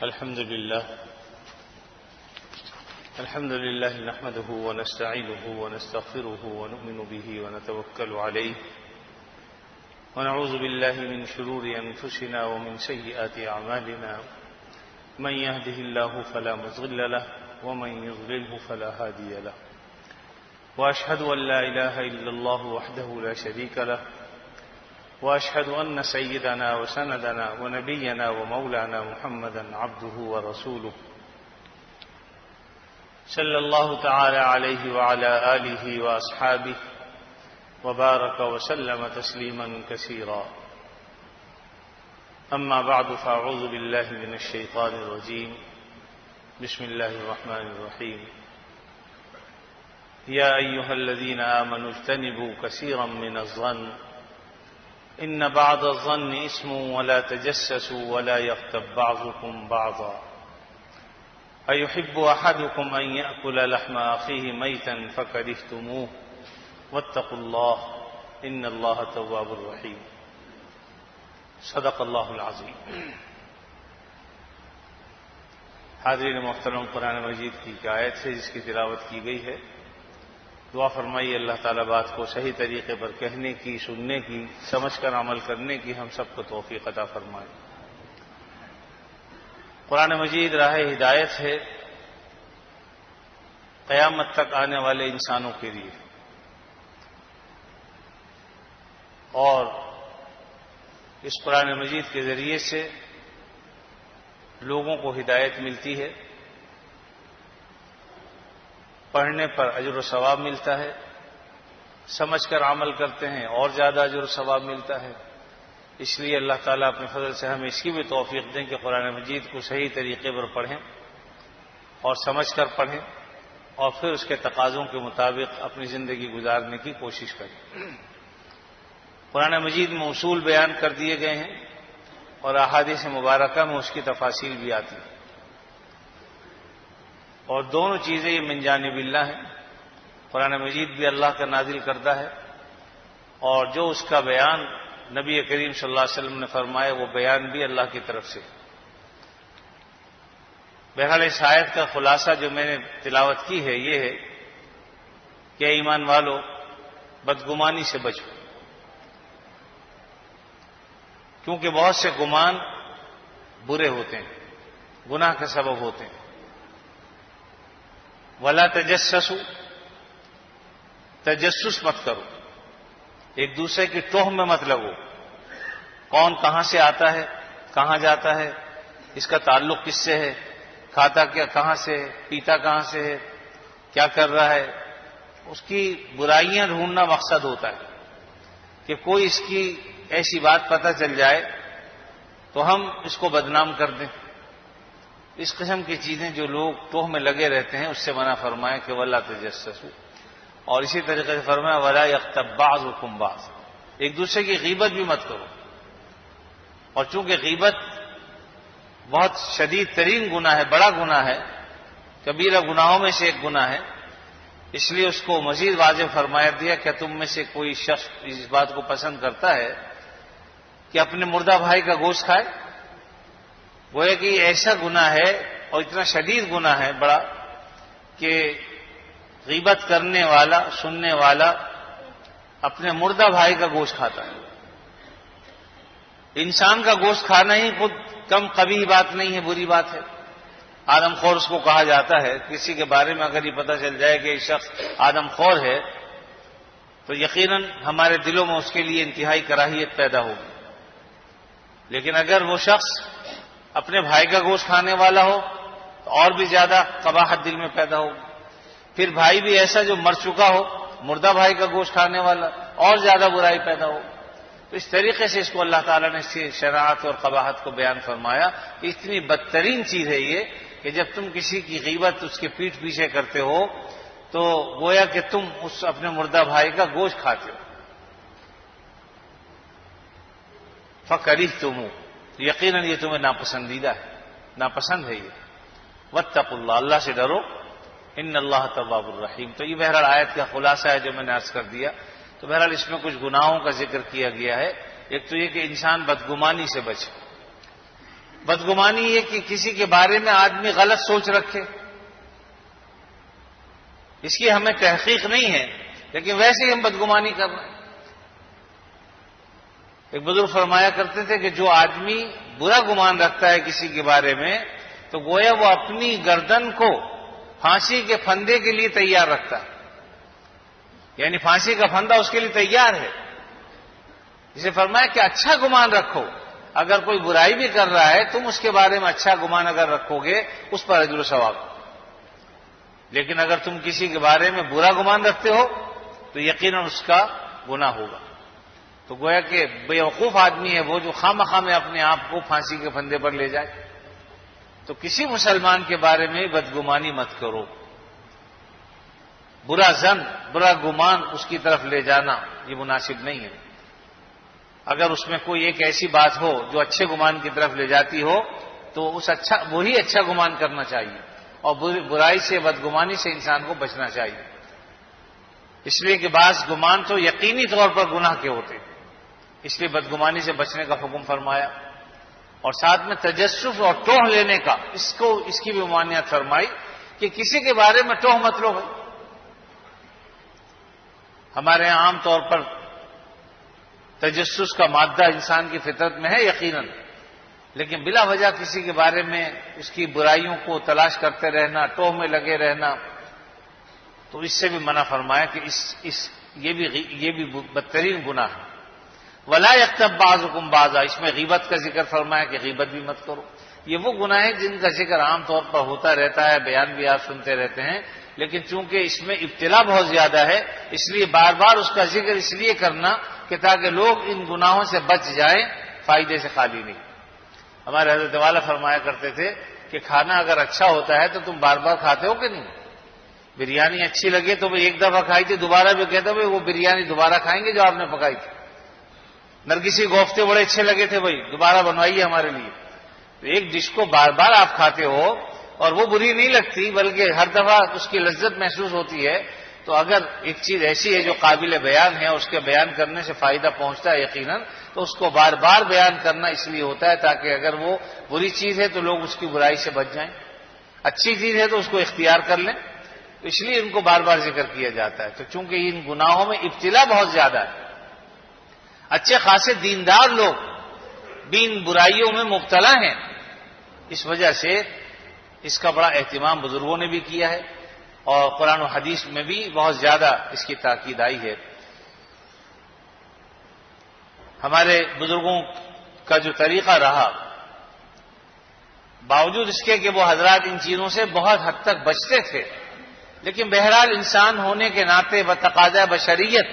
الحمد لله نحمده ونستعينه ونستغفره ونؤمن به ونتوكل عليه ونعوذ بالله من شرور أنفسنا ومن سيئات أعمالنا من يهده الله فلا مضل له ومن يضلله فلا هادي له وأشهد أن لا إله إلا الله وحده لا شريك له وأشهد أن سيدنا وسندنا ونبينا ومولانا محمدا عبده ورسوله صلى الله تعالى عليه وعلى آله وأصحابه وبارك وسلم تسليما كثيرا. أما بعد فأعوذ بالله من الشيطان الرجيم. بسم الله الرحمن الرحيم. يا أيها الذين آمنوا اجتنبوا كثيرا من الظن إن بعض الظن اسم ولا تجسسوا ولا يغتب بعضكم بعضا أيحب أحدكم أن يأكل لحم أخيه ميتا فكرهتموه واتقوا الله إن الله تواب رحيم. صدق اللہ العظیم. حاضرین محترم، قرآن مجید کی ایک آیت ہے جس کی تلاوت کی گئی ہے. دعا فرمائیے اللہ تعالیٰ بات کو صحیح طریقے پر کہنے کی، سننے کی، سمجھ کر عمل کرنے کی ہم سب کو توفیق عطا فرمائے. قرآن مجید راہ ہدایت ہے قیامت تک آنے والے انسانوں کے لیے، اور اس قرآن مجید کے ذریعے سے لوگوں کو ہدایت ملتی ہے، پڑھنے پر اجر و ثواب ملتا ہے، سمجھ کر عمل کرتے ہیں اور زیادہ اجر و ثواب ملتا ہے. اس لیے اللہ تعالیٰ اپنے فضل سے ہمیں اس کی بھی توفیق دیں کہ قرآن مجید کو صحیح طریقے پر پڑھیں اور سمجھ کر پڑھیں اور پھر اس کے تقاضوں کے مطابق اپنی زندگی گزارنے کی کوشش کریں. قرآن مجید میں اصول بیان کر دیے گئے ہیں اور احادیث مبارکہ میں اس کی تفاصیل بھی آتی ہیں، اور دونوں چیزیں یہ من جانب اللہ ہیں. قرآن مجید بھی اللہ کا نازل کردہ ہے، اور جو اس کا بیان نبی کریم صلی اللہ علیہ وسلم نے فرمایا وہ بیان بھی اللہ کی طرف سے. بہرحال اس آیت کا خلاصہ جو میں نے تلاوت کی ہے یہ ہے کہ ایمان والو بدگمانی سے بچو، کیونکہ بہت سے گمان برے ہوتے ہیں، گناہ کا سبب ہوتے ہیں. ولا تجسسوا، تجسس مت کرو، ایک دوسرے کی ٹوہ میں مت لگو. کون کہاں سے آتا ہے، کہاں جاتا ہے، اس کا تعلق کس سے ہے، کھاتا کیا کہاں سے ہے، پیتا کہاں سے ہے، کیا کر رہا ہے، اس کی برائیاں ڈھونڈنا مقصد ہوتا ہے کہ کوئی اس کی ایسی بات پتہ چل جائے تو ہم اس کو بدنام کر دیں. اس قسم کی چیزیں جو لوگ ٹوہ میں لگے رہتے ہیں اس سے منع فرمائے کہ ولا تجسسوا، اور اسی طریقے سے فرمایا ولا یغتب بعضکم بعضا، ایک دوسرے کی غیبت بھی مت کرو. اور چونکہ غیبت بہت شدید ترین گناہ ہے، بڑا گناہ ہے، کبیرہ گناہوں میں سے ایک گناہ ہے، اس لیے اس کو مزید واضح فرمایا دیا کہ تم میں سے کوئی شخص اس بات کو پسند کرتا ہے کہ اپنے مردہ بھائی کا گوشت کھائے. گویا کہ یہ ایسا گناہ ہے اور اتنا شدید گناہ ہے بڑا کہ غیبت کرنے والا، سننے والا اپنے مردہ بھائی کا گوشت کھاتا ہے. انسان کا گوشت کھانا ہی خود کم قبیح بات نہیں ہے، بری بات ہے. آدم خور اس کو کہا جاتا ہے. کسی کے بارے میں اگر یہ پتہ چل جائے کہ یہ شخص آدم خور ہے تو یقیناً ہمارے دلوں میں اس کے لیے انتہائی کراہیت پیدا ہوگی. لیکن اگر وہ شخص اپنے بھائی کا گوشت کھانے والا ہو تو اور بھی زیادہ قباحت دل میں پیدا ہوگی. پھر بھائی بھی ایسا جو مر چکا ہو، مردہ بھائی کا گوشت کھانے والا، اور زیادہ برائی پیدا ہو. تو اس طریقے سے اس کو اللہ تعالیٰ نے شناعت اور قباحت کو بیان فرمایا کہ اتنی بدترین چیز ہے یہ کہ جب تم کسی کی غیبت اس کے پیٹھ پیچھے کرتے ہو تو گویا کہ تم اس اپنے مردہ بھائی کا گوشت کھاتے ہو. فکرہتموہ، یقیناً یہ تمہیں ناپسندیدہ ہے، ناپسند ہے یہ. واتقوا اللہ، اللہ سے ڈرو، ان اللہ تواب الرحیم. تو یہ بہرحال آیت کا خلاصہ ہے جو میں نے عرض کر دیا. تو بہرحال اس میں کچھ گناہوں کا ذکر کیا گیا ہے. ایک تو یہ کہ انسان بدگمانی سے بچے. بدگمانی یہ کہ کسی کے بارے میں آدمی غلط سوچ رکھے، اس کی ہمیں تحقیق نہیں ہے لیکن ویسے ہی ہم بدگمانی کر رہے ہیں۔ ایک بزرگ فرمایا کرتے تھے کہ جو آدمی برا گمان رکھتا ہے کسی کے بارے میں تو گویا وہ اپنی گردن کو پھانسی کے پھندے کے لیے تیار رکھتا ہے، یعنی پھانسی کا پھندا اس کے لیے تیار ہے۔ اسے فرمایا کہ اچھا گمان رکھو، اگر کوئی برائی بھی کر رہا ہے تم اس کے بارے میں اچھا گمان اگر رکھو گے اس پر اجر و ثواب، لیکن اگر تم کسی کے بارے میں برا گمان رکھتے ہو تو یقیناً اس کا گناہ ہوگا۔ تو گویا کہ بیوقوف آدمی ہے وہ جو خواہ میں اپنے آپ کو پھانسی کے پھندے پر لے جائے۔ تو کسی مسلمان کے بارے میں بدگمانی مت کرو، برا ظن، برا گمان اس کی طرف لے جانا یہ مناسب نہیں ہے۔ اگر اس میں کوئی ایک ایسی بات ہو جو اچھے گمان کی طرف لے جاتی ہو تو وہی اچھا گمان کرنا چاہیے، اور برائی سے، بدگمانی سے انسان کو بچنا چاہیے، اس لیے کہ بعض گمان تو یقینی طور پر گناہ کے ہوتے ہیں، اس لیے بدگمانی سے بچنے کا حکم فرمایا، اور ساتھ میں تجسس اور ٹوہ لینے کا اس کی بھی ممانعت فرمائی کہ کسی کے بارے میں ٹوہ مت لو۔ ہمارے یہاں عام طور پر تجسس کا مادہ انسان کی فطرت میں ہے یقیناً، لیکن بلا وجہ کسی کے بارے میں اس کی برائیوں کو تلاش کرتے رہنا، ٹوہ میں لگے رہنا، تو اس سے بھی منع فرمایا کہ یہ بھی بدترین گناہ ہے۔ وَلَا يَغْتَبْ بَعْضُكُمْ بَعْضًا، اس میں غیبت کا ذکر فرمایا کہ غیبت بھی مت کرو۔ یہ وہ گناہ ہیں جن کا ذکر عام طور پر ہوتا رہتا ہے، بیان بھی آپ سنتے رہتے ہیں، لیکن چونکہ اس میں ابتلا بہت زیادہ ہے اس لیے بار بار اس کا ذکر اس لیے کرنا کہ تاکہ لوگ ان گناہوں سے بچ جائیں، فائدے سے خالی نہیں۔ ہمارے حضرت والا فرمایا کرتے تھے کہ کھانا اگر اچھا ہوتا ہے تو تم بار بار کھاتے ہو کہ نہیں؟ بریانی اچھی لگے تو ایک دفعہ کھائی تھی، دوبارہ بھی کہتے ہو وہ بریانی دوبارہ کھائیں گے جو آپ نے پکائی تھی۔ نرگسی کوفتے بڑے اچھے لگے تھے، بھائی دوبارہ بنوائیے ہمارے لیے۔ تو ایک ڈش کو بار بار آپ کھاتے ہو اور وہ بری نہیں لگتی بلکہ ہر دفعہ اس کی لذت محسوس ہوتی ہے، تو اگر ایک چیز ایسی ہے جو قابل بیان ہے، اس کے بیان کرنے سے فائدہ پہنچتا ہے یقیناً، تو اس کو بار بار بیان کرنا اس لیے ہوتا ہے تاکہ اگر وہ بری چیز ہے تو لوگ اس کی برائی سے بچ جائیں، اچھی چیز ہے تو اس کو اختیار کر لیں، تو اس لیے ان کو بار بار ذکر کیا جاتا ہے۔ تو چونکہ ان گناہوں میں ابتلا بہت زیادہ ہے، اچھے خاصے دیندار لوگ بھی ان برائیوں میں مبتلا ہیں، اس وجہ سے اس کا بڑا اہتمام بزرگوں نے بھی کیا ہے، اور قرآن و حدیث میں بھی بہت زیادہ اس کی تاکید آئی ہے۔ ہمارے بزرگوں کا جو طریقہ رہا، باوجود اس کے کہ وہ حضرات ان چیزوں سے بہت حد تک بچتے تھے، لیکن بہرحال انسان ہونے کے ناطے و تقاضۂ بشریت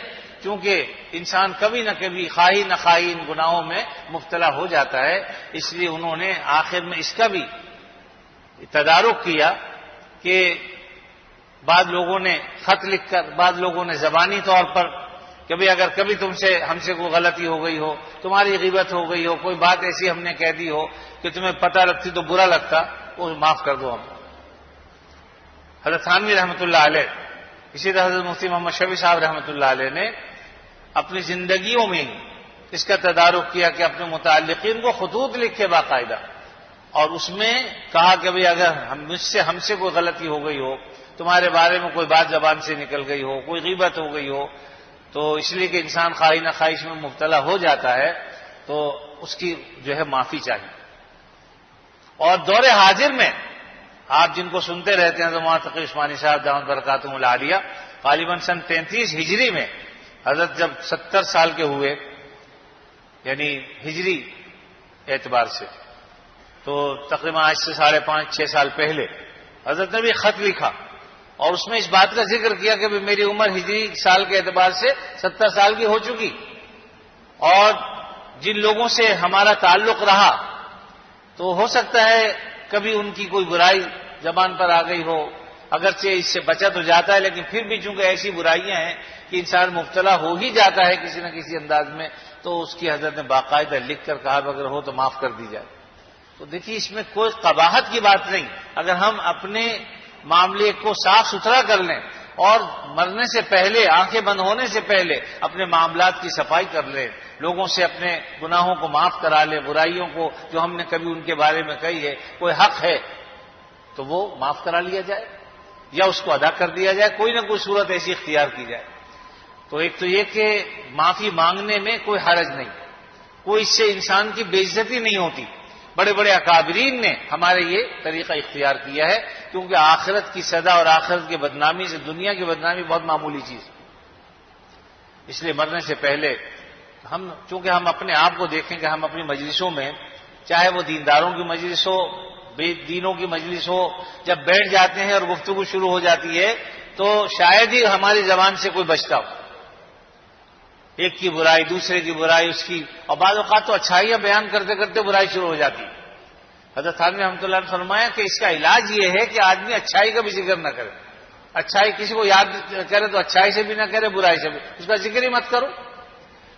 چونکہ انسان کبھی نہ کبھی خواہی نہ خواہی ان گناہوں میں مبتلا ہو جاتا ہے، اس لیے انہوں نے آخر میں اس کا بھی تدارک کیا کہ بعض لوگوں نے خط لکھ کر، بعض لوگوں نے زبانی طور پر کبھی ہم سے کوئی غلطی ہو گئی ہو، تمہاری غیبت ہو گئی ہو، کوئی بات ایسی ہم نے کہہ دی ہو کہ تمہیں پتہ لگتی تو برا لگتا، وہ معاف کر دو ہم۔ حضرت تھانوی رحمۃ اللہ علیہ، اسی طرح حضرت مفتی محمد شفیع صاحب رحمۃ اللہ علیہ نے اپنی زندگیوں میں اس کا تدارک کیا کہ اپنے متعلقین کو خطوط لکھے باقاعدہ، اور اس میں کہا کہ بھئی اگر ہم سے کوئی غلطی ہو گئی ہو، تمہارے بارے میں کوئی بات زبان سے نکل گئی ہو، کوئی غیبت ہو گئی ہو، تو اس لیے کہ انسان خواہی نہ خواہش میں مبتلا ہو جاتا ہے تو اس کی جو ہے معافی چاہیے۔ اور دور حاضر میں آپ جن کو سنتے رہتے ہیں تو مولانا تقی عثمانی صاحب دامت برکاتہم العالیہ، غالباً سن 33 ہجری میں حضرت جب 70 سال کے ہوئے، یعنی ہجری اعتبار سے، تو تقریباً آج سے 5.5-6 سال پہلے حضرت نے بھی خط لکھا اور اس میں اس بات کا ذکر کیا کہ میری عمر ہجری سال کے اعتبار سے 70 سال کی ہو چکی، اور جن لوگوں سے ہمارا تعلق رہا تو ہو سکتا ہے کبھی ان کی کوئی برائی زبان پر آ گئی ہو، اگرچہ اس سے بچا تو جاتا ہے لیکن پھر بھی چونکہ ایسی برائیاں ہیں کہ انسان مبتلا ہو ہی جاتا ہے کسی نہ کسی انداز میں، تو اس کی حضرت نے باقاعدہ لکھ کر کہا اگر ہو تو معاف کر دی جائے۔ تو دیکھیے اس میں کوئی قباحت کی بات نہیں، اگر ہم اپنے معاملے کو صاف ستھرا کر لیں اور مرنے سے پہلے، آنکھیں بند ہونے سے پہلے اپنے معاملات کی صفائی کر لے، لوگوں سے اپنے گناہوں کو معاف کرا لے، برائیوں کو جو ہم نے کبھی ان کے بارے میں کہی ہے، کوئی حق ہے تو وہ معاف کرا لیا جائے یا اس کو ادا کر دیا جائے، کوئی نہ کوئی صورت ایسی اختیار کی جائے۔ تو ایک تو یہ کہ معافی مانگنے میں کوئی حرج نہیں، کوئی اس سے انسان کی بے عزتی نہیں ہوتی۔ بڑے بڑے اکابرین نے ہمارے یہ طریقہ اختیار کیا ہے، کیونکہ آخرت کی سزا اور آخرت کی بدنامی سے دنیا کی بدنامی بہت معمولی چیز ہے۔ اس لیے مرنے سے پہلے چونکہ ہم اپنے آپ کو دیکھیں کہ ہم اپنی مجلسوں میں، چاہے وہ دینداروں کی مجلس ہو، بے دینوں کی مجلس ہو، جب بیٹھ جاتے ہیں اور گفتگو شروع ہو جاتی ہے تو شاید ہی ہماری زبان سے کوئی بچتا ہو، ایک کی برائی، دوسرے کی برائی، اس کی، اور بعض اوقات تو اچھائیاں بیان کرتے کرتے برائی شروع ہو جاتی ہے۔ حضرت تھانوی رحمۃ اللہ نے فرمایا کہ اس کا علاج یہ ہے کہ آدمی اچھائی کا بھی ذکر نہ کرے، اچھائی کسی کو یاد کرے تو اچھائی سے بھی نہ کرے، برائی سے بھی، اس کا ذکر ہی مت کرو،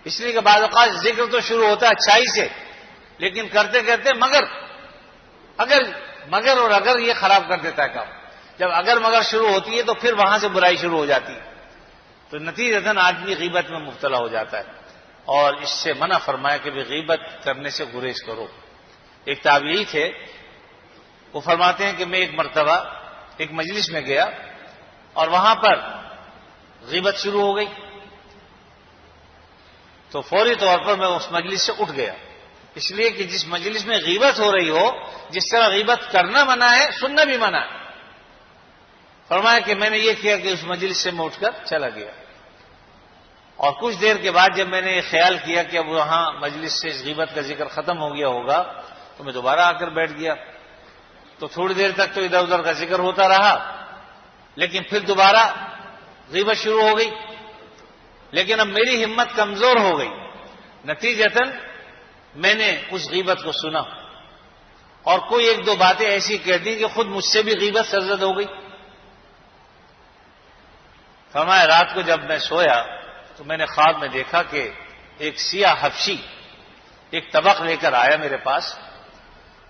اس لیے کہ بعض اوقات ذکر تو شروع ہوتا ہے اچھائی سے، لیکن کرتے کرتے مگر اور اگر یہ خراب کر دیتا ہے کام۔ جب اگر مگر شروع ہوتی ہے تو پھر وہاں سے برائی شروع ہو جاتی ہے، تو نتیجتاً آدمی غیبت میں مبتلا ہو جاتا ہے، اور اس سے منع فرمایا کہ غیبت کرنے سے گریز کرو۔ ایک تابعی تھے، وہ فرماتے ہیں کہ میں ایک مرتبہ ایک مجلس میں گیا اور وہاں پر غیبت شروع ہو گئی، تو فوری طور پر میں اس مجلس سے اٹھ گیا، اس لیے کہ جس مجلس میں غیبت ہو رہی ہو، جس طرح غیبت کرنا منع ہے، سننا بھی منع ہے۔ فرمایا کہ میں نے یہ کیا کہ اس مجلس سے میں اٹھ کر چلا گیا، اور کچھ دیر کے بعد جب میں نے یہ خیال کیا کہ اب وہاں مجلس سے اس غیبت کا ذکر ختم ہو گیا ہوگا تو میں دوبارہ آ کر بیٹھ گیا، تو تھوڑی دیر تک تو ادھر ادھر کا ذکر ہوتا رہا، لیکن پھر دوبارہ غیبت شروع ہو گئی، لیکن اب میری ہمت کمزور ہو گئی، نتیجتاً میں نے اس غیبت کو سنا اور کوئی ایک دو باتیں ایسی کہہ دی کہ خود مجھ سے بھی غیبت سرزد ہو گئی۔ فرمایا رات کو جب میں سویا تو میں نے خواب میں دیکھا کہ ایک سیاہ حبشی ایک طبق لے کر آیا میرے پاس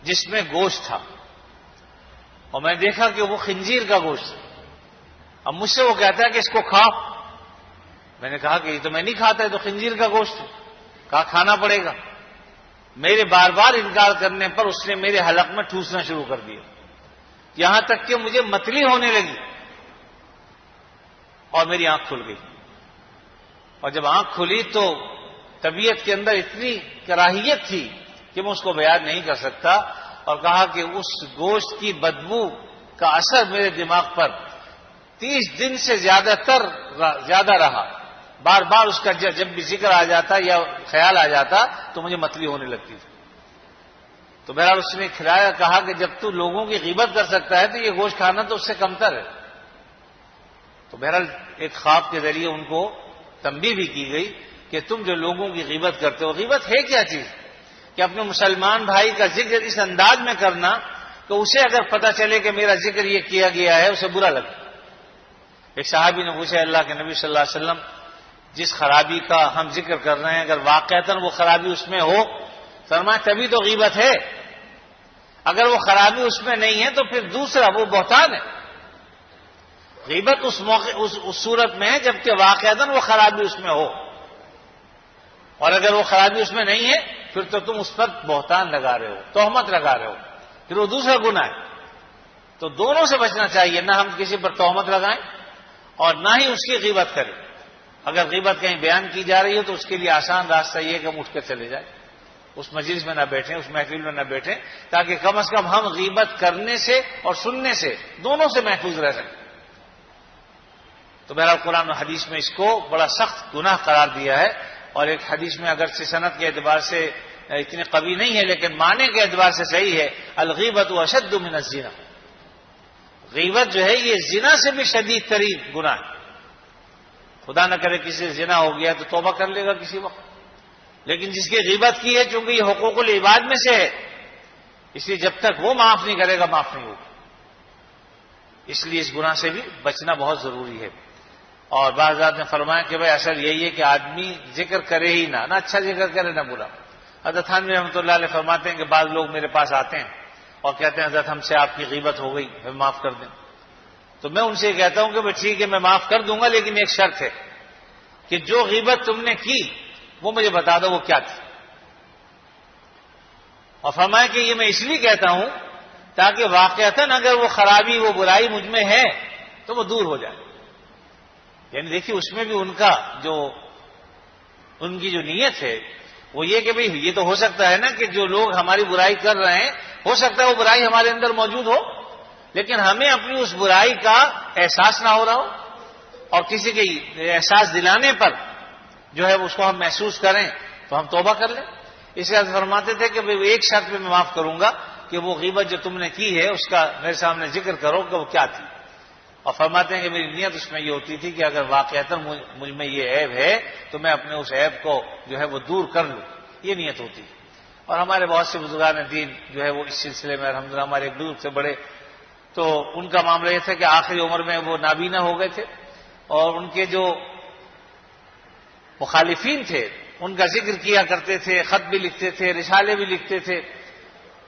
جس میں گوشت تھا، اور میں دیکھا کہ وہ خنزیر کا گوشت ہے۔ اب مجھ سے وہ کہتا ہے کہ اس کو کھاؤ، میں نے کہا کہ یہ تو میں نہیں کھاتا، ہے تو خنزیر کا گوشت ہے، کہا کھانا پڑے گا۔ میرے بار بار انکار کرنے پر اس نے میرے حلق میں ٹھوسنا شروع کر دیا، یہاں تک کہ مجھے متلی ہونے لگی اور میری آنکھ کھل گئی، اور جب آنکھ کھلی تو طبیعت کے اندر اتنی کراہیت تھی کہ میں اس کو بیان نہیں کر سکتا، اور کہا کہ اس گوشت کی بدبو کا اثر میرے دماغ پر 30 دن سے زیادہ رہا، بار بار اس کا جب بھی ذکر آ جاتا یا خیال آ جاتا تو مجھے متلی ہونے لگتی تھی۔ تو بہرحال اس نے کھلایا، کہا کہ جب تو لوگوں کی غیبت کر سکتا ہے تو یہ گوشت کھانا تو اس سے کمتر ہے۔ تو بہرحال ایک خواب کے ذریعے ان کو تنبیہ بھی کی گئی کہ تم جو لوگوں کی غیبت کرتے ہو، غیبت ہے کیا چیز کہ اپنے مسلمان بھائی کا ذکر اس انداز میں کرنا کہ اسے اگر پتہ چلے کہ میرا ذکر یہ کیا گیا ہے اسے برا لگے۔ ایک صحابی نے پوچھا اللہ کے نبی صلی اللہ علیہ وسلم، جس خرابی کا ہم ذکر کر رہے ہیں اگر واقعتاً وہ خرابی اس میں ہو، فرمایا تبھی تو غیبت ہے، اگر وہ خرابی اس میں نہیں ہے تو پھر دوسرا وہ بہتان ہے۔ غیبت اس صورت میں ہے جبکہ واقعتاً وہ خرابی اس میں ہو، اور اگر وہ خرابی اس میں نہیں ہے پھر تو تم اس پر بہتان لگا رہے ہو، تہمت لگا رہے ہو، پھر وہ دوسرا گناہ ہے۔ تو دونوں سے بچنا چاہیے، نہ ہم کسی پر تہمت لگائیں اور نہ ہی اس کی غیبت کریں۔ اگر غیبت کہیں بیان کی جا رہی ہے تو اس کے لیے آسان راستہ یہ ہے کہ ہم اٹھ کر چلے جائیں، اس مجلس میں نہ بیٹھیں، اس محفل میں نہ بیٹھیں، تاکہ کم از کم ہم غیبت کرنے سے اور سننے سے دونوں سے محفوظ رہ سکیں۔ تو بہرحال قرآن و حدیث میں اس کو بڑا سخت گناہ قرار دیا ہے، اور ایک حدیث میں اگرچہ سند کے اعتبار سے اتنی قوی نہیں ہے لیکن معنی کے اعتبار سے صحیح ہے، الغیبت اشد من الزنا، غیبت جو ہے یہ زنا سے بھی شدید ترین گناہ ہے۔ خدا نہ کرے کسی سے زنا ہو گیا تو توبہ کر لے گا کسی وقت، لیکن جس کی غیبت کی ہے چونکہ یہ حقوق العباد میں سے ہے، اس لیے جب تک وہ معاف نہیں کرے گا معاف نہیں ہوگا، اس لیے اس گناہ سے بھی بچنا بہت ضروری ہے۔ اور بعض حضرات نے فرمایا کہ بھائی اصل یہی ہے کہ آدمی ذکر کرے ہی نہ اچھا ذکر کرے نہ برا۔ حضرت تھانوی رحمۃ اللہ علیہ فرماتے ہیں کہ بعض لوگ میرے پاس آتے ہیں اور کہتے ہیں حضرت ہم سے آپ کی غیبت ہو گئی، ہمیں معاف کر دیں۔ تو میں ان سے کہتا ہوں کہ بھائی ٹھیک ہے میں معاف کر دوں گا، لیکن ایک شرط ہے کہ جو غیبت تم نے کی وہ مجھے بتا دو وہ کیا تھی۔ اور فرمایا کہ یہ میں اس لیے کہتا ہوں تاکہ واقعتاً اگر وہ خرابی وہ برائی مجھ میں ہے تو وہ دور ہو جائے۔ یعنی دیکھیے اس میں بھی ان کی جو نیت ہے وہ یہ کہ بھئی یہ تو ہو سکتا ہے نا کہ جو لوگ ہماری برائی کر رہے ہیں ہو سکتا ہے وہ برائی ہمارے اندر موجود ہو، لیکن ہمیں اپنی اس برائی کا احساس نہ ہو رہا ہو، اور کسی کے احساس دلانے پر جو ہے اس کو ہم محسوس کریں تو ہم توبہ کر لیں۔ اس لیے فرماتے تھے کہ ایک شرط پہ میں معاف کروں گا کہ وہ غیبت جو تم نے کی ہے اس کا میرے سامنے ذکر کرو کہ وہ کیا تھی۔ اور فرماتے ہیں کہ میری نیت اس میں یہ ہوتی تھی کہ اگر واقعتاً مجھ میں یہ عیب ہے تو میں اپنے اس عیب کو جو ہے وہ دور کر لوں، یہ نیت ہوتی ہے۔ اور ہمارے بہت سے بزرگان دین جو ہے وہ اس سلسلے میں الحمدللہ ہمارے ایک بزرگ سے بڑے، تو ان کا معاملہ یہ تھا کہ آخری عمر میں وہ نابینا ہو گئے تھے، اور ان کے جو مخالفین تھے ان کا ذکر کیا کرتے تھے، خط بھی لکھتے تھے، رسالے بھی لکھتے تھے،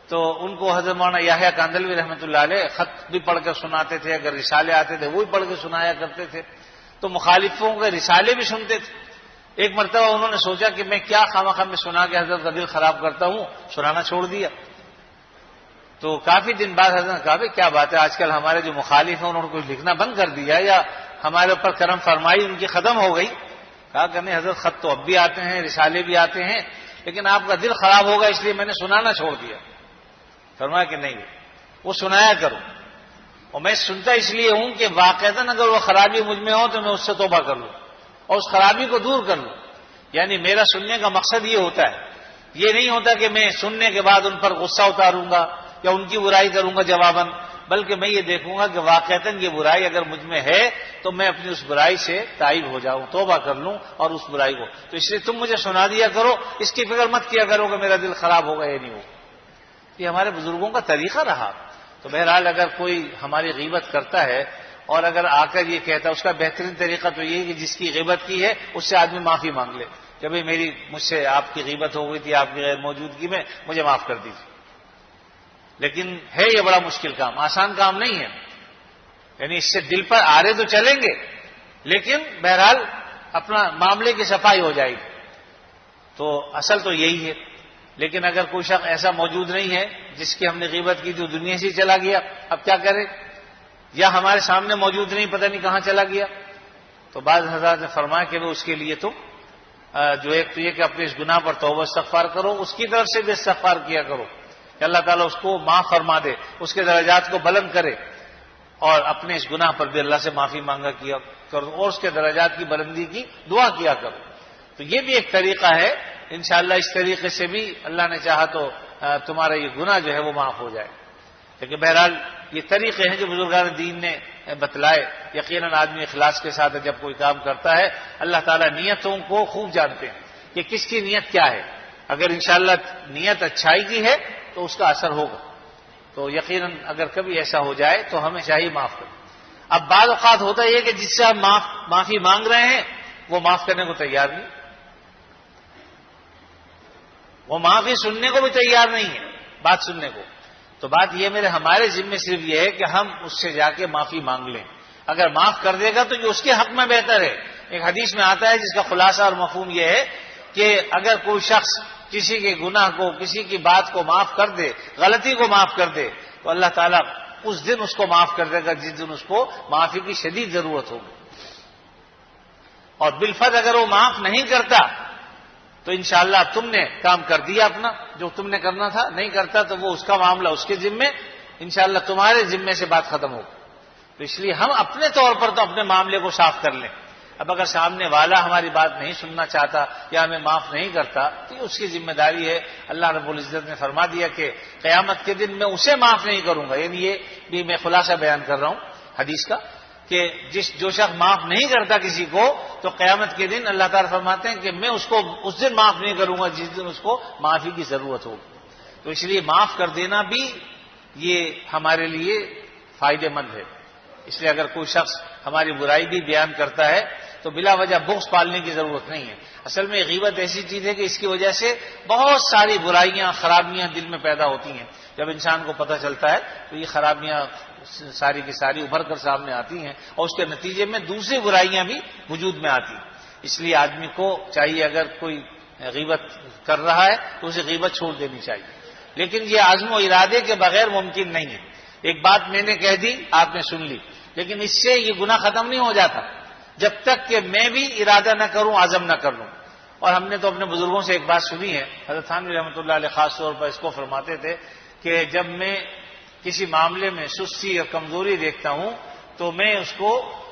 تو ان کو حضرت مولانا یحییٰ کاندھلوی رحمۃ اللہ علیہ خط بھی پڑھ کر سناتے تھے، اگر رسالے آتے تھے وہ بھی پڑھ کے سنایا کرتے تھے، تو مخالفوں کے رسالے بھی سنتے تھے۔ ایک مرتبہ انہوں نے سوچا کہ میں کیا خواہ میں سنا کے حضرت کا دل خراب کرتا ہوں، سنانا چھوڑ دیا۔ تو کافی دن بعد حضرت نے کہا بھائی کیا بات ہے، آج کل ہمارے جو مخالف ہیں انہوں نے کچھ لکھنا بند کر دیا یا ہمارے اوپر کرم فرمائی ان کی ختم ہو گئی؟ کہا کہ نہیں حضرت، خط تو اب بھی آتے ہیں، رسالے بھی آتے ہیں، لیکن آپ کا دل خراب ہوگا اس لیے میں نے سنانا چھوڑ دیا۔ فرمایا کہ نہیں وہ سنایا کرو، اور میں سنتا اس لیے ہوں کہ واقعتاً اگر وہ خرابی مجھ میں ہو تو میں اس سے توبہ کر لوں اور اس خرابی کو دور کر لوں۔ یعنی میرا سننے کا مقصد یہ ہوتا ہے، یہ نہیں ہوتا کہ میں سننے کے بعد ان پر غصہ اتاروں گا یا ان کی برائی کروں گا جواباً، بلکہ میں یہ دیکھوں گا کہ واقعتاً یہ برائی اگر مجھ میں ہے تو میں اپنی اس برائی سے تائب ہو جاؤں، توبہ کر لوں اور اس برائی کو۔ تو اس لیے تم مجھے سنا دیا کرو، اس کی فکر مت کیا کرو کہ میرا دل خراب ہوگا یا نہیں ہوگا۔ یہ ہمارے بزرگوں کا طریقہ رہا۔ تو بہرحال اگر کوئی ہماری غیبت کرتا ہے اور اگر آ کر یہ کہتا ہے، اس کا بہترین طریقہ تو یہ ہے کہ جس کی غیبت کی ہے اس سے آدمی معافی مانگ لے کہ بھئی مجھ سے آپ کی غیبت ہو گئی تھی آپ کی غیر موجودگی میں، مجھے معاف کر دیجیے۔ لیکن ہے یہ بڑا مشکل کام، آسان کام نہیں ہے، یعنی اس سے دل پر آرے تو چلیں گے لیکن بہرحال اپنا معاملے کی صفائی ہو جائے گی۔ تو اصل تو یہی ہے۔ لیکن اگر کوئی شخص ایسا موجود نہیں ہے جس کی ہم نے غیبت کی تو دنیا سے چلا گیا، اب کیا کرے؟ یا ہمارے سامنے موجود نہیں، پتہ نہیں کہاں چلا گیا، تو بعض حضرات نے فرمایا کہ وہ اس کے لیے تم جو ایک تو یہ کہ اپنے اس گناہ پر توبہ استغفار کرو، اس کی طرف سے بھی استغفار کیا کرو کہ اللہ تعالیٰ اس کو معاف فرما دے، اس کے درجات کو بلند کرے، اور اپنے اس گناہ پر بھی اللہ سے معافی مانگا کیا کرو اور اس کے درجات کی بلندی کی دعا کیا کرو۔ تو یہ بھی ایک طریقہ ہے، انشاءاللہ اس طریقے سے بھی اللہ نے چاہا تو تمہارا یہ گناہ جو ہے وہ معاف ہو جائے۔ لیکن بہرحال یہ طریقے ہیں جو بزرگان دین نے بتلائے۔ یقیناً آدمی اخلاص کے ساتھ جب کوئی کام کرتا ہے، اللہ تعالیٰ نیتوں کو خوب جانتے ہیں کہ کس کی نیت کیا ہے۔ اگر انشاءاللہ نیت اچھائی کی ہے تو اس کا اثر ہوگا۔ تو یقیناً اگر کبھی ایسا ہو جائے تو ہمیں چاہیے معاف کریں۔ اب بعض اوقات ہوتا یہ کہ جس سے ہم معافی مانگ رہے ہیں وہ معاف کرنے کو تیار نہیں، وہ معافی سننے کو بھی تیار نہیں ہے، بات سننے کو۔ تو بات یہ ہمارے ذمے صرف یہ ہے کہ ہم اس سے جا کے معافی مانگ لیں، اگر معاف کر دے گا تو یہ اس کے حق میں بہتر ہے۔ ایک حدیث میں آتا ہے جس کا خلاصہ اور مفہوم یہ ہے کہ اگر کوئی شخص کسی کے گناہ کو، کسی کی بات کو معاف کر دے، غلطی کو معاف کر دے، تو اللہ تعالیٰ اس دن اس کو معاف کر دے گا جس دن اس کو معافی کی شدید ضرورت ہوگی۔ اور بالفرض اگر وہ معاف نہیں کرتا تو انشاءاللہ تم نے کام کر دیا اپنا جو تم نے کرنا تھا، نہیں کرتا تو وہ اس کا معاملہ اس کے ذمے، انشاءاللہ تمہارے ذمے سے بات ختم ہوگی۔ تو اس لیے ہم اپنے طور پر تو اپنے معاملے کو صاف کر لیں۔ اب اگر سامنے والا ہماری بات نہیں سننا چاہتا یا ہمیں معاف نہیں کرتا تو یہ اس کی ذمہ داری ہے۔ اللہ رب العزت نے فرما دیا کہ قیامت کے دن میں اسے معاف نہیں کروں گا، یعنی یہ بھی میں خلاصہ بیان کر رہا ہوں حدیث کا کہ جو شخص معاف نہیں کرتا کسی کو تو قیامت کے دن اللہ تعالیٰ فرماتے ہیں کہ میں اس کو اس دن معاف نہیں کروں گا جس دن اس کو معافی کی ضرورت ہوگی۔ تو اس لیے معاف کر دینا بھی یہ ہمارے لیے فائدے مند ہے۔ اس لیے اگر کوئی شخص ہماری برائی بھی بیان کرتا ہے تو بلا وجہ بغض پالنے کی ضرورت نہیں ہے۔ اصل میں غیبت ایسی چیز ہے کہ اس کی وجہ سے بہت ساری برائیاں، خرابیاں دل میں پیدا ہوتی ہیں۔ جب انسان کو پتہ چلتا ہے تو یہ خرابیاں ساری کی ساری ابھر کر سامنے آتی ہیں اور اس کے نتیجے میں دوسری برائیاں بھی وجود میں آتی ہیں. اس لیے آدمی کو چاہیے اگر کوئی غیبت کر رہا ہے تو اسے غیبت چھوڑ دینی چاہیے، لیکن یہ عزم و ارادے کے بغیر ممکن نہیں ہے. ایک بات میں نے کہہ دی، آپ نے سن لی، لیکن اس سے یہ گناہ ختم نہیں ہو جاتا جب تک کہ میں بھی ارادہ نہ کروں، عزم نہ کر لوں. اور ہم نے تو اپنے بزرگوں سے ایک بات سنی ہے، حضرت تھانوی رحمۃ اللہ علیہ خاص طور پر اس کو فرماتے تھے کہ جب میں کسی معاملے میں سستی اور کمزوری دیکھتا ہوں تو میں اس کو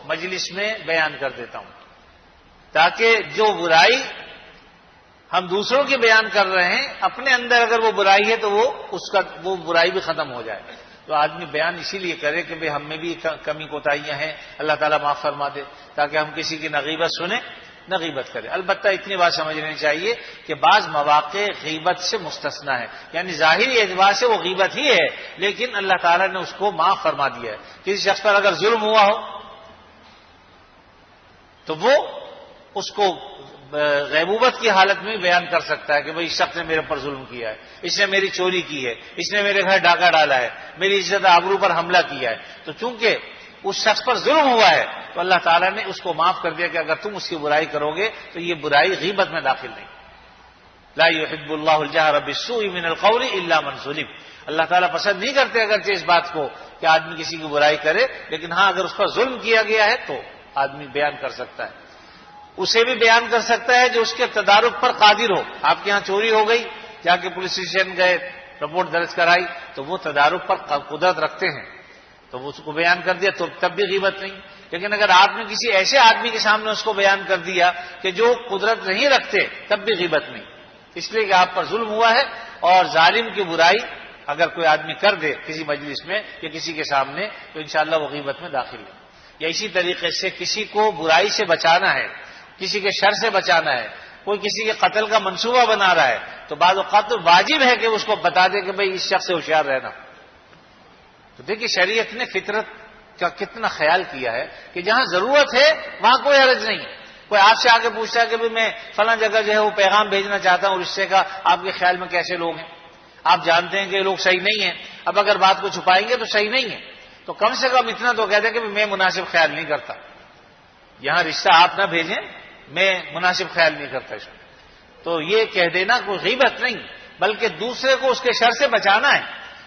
مجلس میں بیان کر دیتا ہوں، تاکہ جو برائی ہم دوسروں کی بیان کر رہے ہیں اپنے اندر اگر وہ برائی ہے تو وہ برائی بھی ختم ہو جائے. تو آدمی بیان اسی لیے کرے کہ ہم میں بھی کمی کوتاہیاں ہیں، اللہ تعالیٰ معاف فرما دے، تاکہ ہم کسی کی نہ غیبت سنیں نہ غیبت کریں. البتہ اتنی بات سمجھ لینی چاہیے کہ بعض مواقع غیبت سے مستثنا ہے، یعنی ظاہری اعتبار سے وہ غیبت ہی ہے لیکن اللہ تعالیٰ نے اس کو معاف فرما دیا ہے. کسی شخص پر اگر ظلم ہوا ہو تو وہ اس کو غیبوبت کی حالت میں بیان کر سکتا ہے کہ بھئی اس شخص نے میرے پر ظلم کیا ہے، اس نے میری چوری کی ہے، اس نے میرے گھر ڈاکہ ڈالا ہے، میری عزت آبرو پر حملہ کیا ہے. تو چونکہ اس شخص پر ظلم ہوا ہے تو اللہ تعالیٰ نے اس کو معاف کر دیا کہ اگر تم اس کی برائی کرو گے تو یہ برائی غیبت میں داخل نہیں. لا يحب اللہ الجہر بالسوء من القول الا من ظلم. اللہ تعالیٰ پسند نہیں کرتے اگرچہ اس بات کو کہ آدمی کسی کی برائی کرے، لیکن ہاں اگر اس پر ظلم کیا گیا ہے تو آدمی بیان کر سکتا ہے. اسے بھی بیان کر سکتا ہے جو اس کے تدارک پر قادر ہو. آپ کے ہاں چوری ہو گئی، جا کے پولیس اسٹیشن گئے، رپورٹ درج کرائی، تو وہ تدارک پر قدرت رکھتے ہیں تو وہ اس کو بیان کر دیا تو تب بھی غیبت نہیں. لیکن اگر آپ نے کسی ایسے آدمی کے سامنے اس کو بیان کر دیا کہ جو قدرت نہیں رکھتے تب بھی غیبت نہیں، اس لیے کہ آپ پر ظلم ہوا ہے. اور ظالم کی برائی اگر کوئی آدمی کر دے کسی مجلس میں یا کسی کے سامنے تو انشاءاللہ وہ غیبت میں داخل نہیں. یا اسی طریقے سے کسی کو برائی سے بچانا ہے، کسی کے شر سے بچانا ہے، کوئی کسی کے قتل کا منصوبہ بنا رہا ہے تو بعض اوقات تو واجب ہے کہ اس کو بتا دے کہ بھئی اس شخص سے ہوشیار رہنا. تو دیکھیے شریعت نے فطرت کا کتنا خیال کیا ہے کہ جہاں ضرورت ہے وہاں کوئی حرج نہیں. کوئی آپ سے آگے پوچھتا ہے کہ بھئی میں فلاں جگہ جو ہے وہ پیغام بھیجنا چاہتا ہوں رشتے کا، آپ کے خیال میں کیسے لوگ ہیں؟ آپ جانتے ہیں کہ یہ لوگ صحیح نہیں ہیں. اب اگر بات کو چھپائیں گے تو صحیح نہیں ہے، تو کم سے کم اتنا تو کہہ دیں کہ میں مناسب خیال نہیں کرتا. یہاں رشتہ آپ نہ بھیجیں، میں مناسب خیال نہیں کرتا اس کو. تو یہ کہہ دینا کوئی غیبت نہیں، بلکہ دوسرے کو اس کے شر سے بچانا ہے.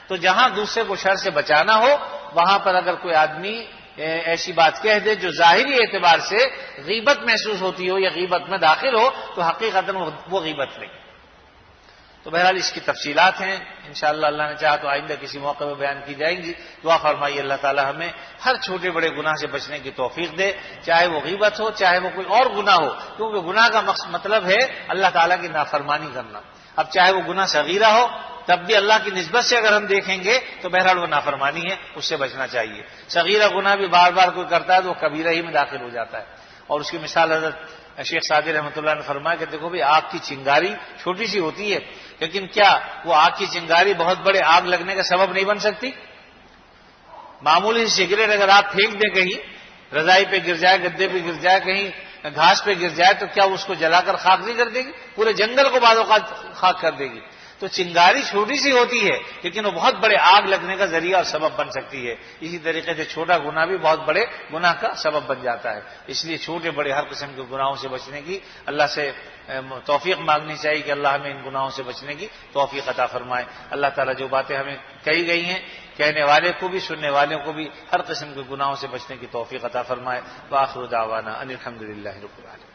تو جہاں دوسرے کو شر سے بچانا ہو وہاں پر اگر کوئی آدمی ایسی بات کہہ دے جو ظاہری اعتبار سے غیبت محسوس ہوتی ہو یا غیبت میں داخل ہو تو حقیقتاً وہ غیبت نہیں. تو بہرحال اس کی تفصیلات ہیں، انشاءاللہ اللہ نے چاہا تو آئندہ کسی موقع میں بیان کی جائیں گی. دعا فرمائیے اللہ تعالی ہمیں ہر چھوٹے بڑے گناہ سے بچنے کی توفیق دے، چاہے وہ غیبت ہو چاہے وہ کوئی اور گناہ ہو، کیونکہ گناہ کا مطلب ہے اللہ تعالیٰ کی نافرمانی کرنا. اب چاہے وہ گناہ صغیرہ ہو تب بھی اللہ کی نسبت سے اگر ہم دیکھیں گے تو بہرحال وہ نافرمانی ہے، اس سے بچنا چاہیے. صغیرہ گناہ بھی بار بار کوئی کرتا ہے تو وہ کبیرہ ہی میں داخل ہو جاتا ہے. اور اس کی مثال حضرت شیخ سعدی رحمۃ اللہ نے فرمایا کہ دیکھو بھی آگ کی چنگاری چھوٹی سی ہوتی ہے، لیکن کیا وہ آگ کی چنگاری بہت بڑے آگ لگنے کا سبب نہیں بن سکتی؟ معمولی سگریٹ اگر آپ پھینک دیں کہیں، رضائی پہ گر جائے، گدے پہ گر جائے، کہیں گھاس پہ گر جائے تو کیا اس کو جلا کر خاک نہیں کر دے گی؟ پورے جنگل کو بعض اوقات خاک کر دے گی. تو چنگاری چھوٹی سی ہوتی ہے لیکن وہ بہت بڑے آگ لگنے کا ذریعہ اور سبب بن سکتی ہے. اسی طریقے سے چھوٹا گناہ بھی بہت بڑے گناہ کا سبب بن جاتا ہے. اس لیے چھوٹے بڑے ہر قسم کے گناہوں سے بچنے کی اللہ سے توفیق مانگنی چاہیے کہ اللہ ہمیں ان گناہوں سے بچنے کی توفیق عطا فرمائے. اللہ تعالیٰ جو باتیں ہمیں کہی گئی ہیں کہنے والے کو بھی سننے والوں کو بھی ہر قسم کے گناہوں سے بچنے کی توفیق عطا فرمائے. وآخر دعوانا ان الحمد للہ رب العالمین.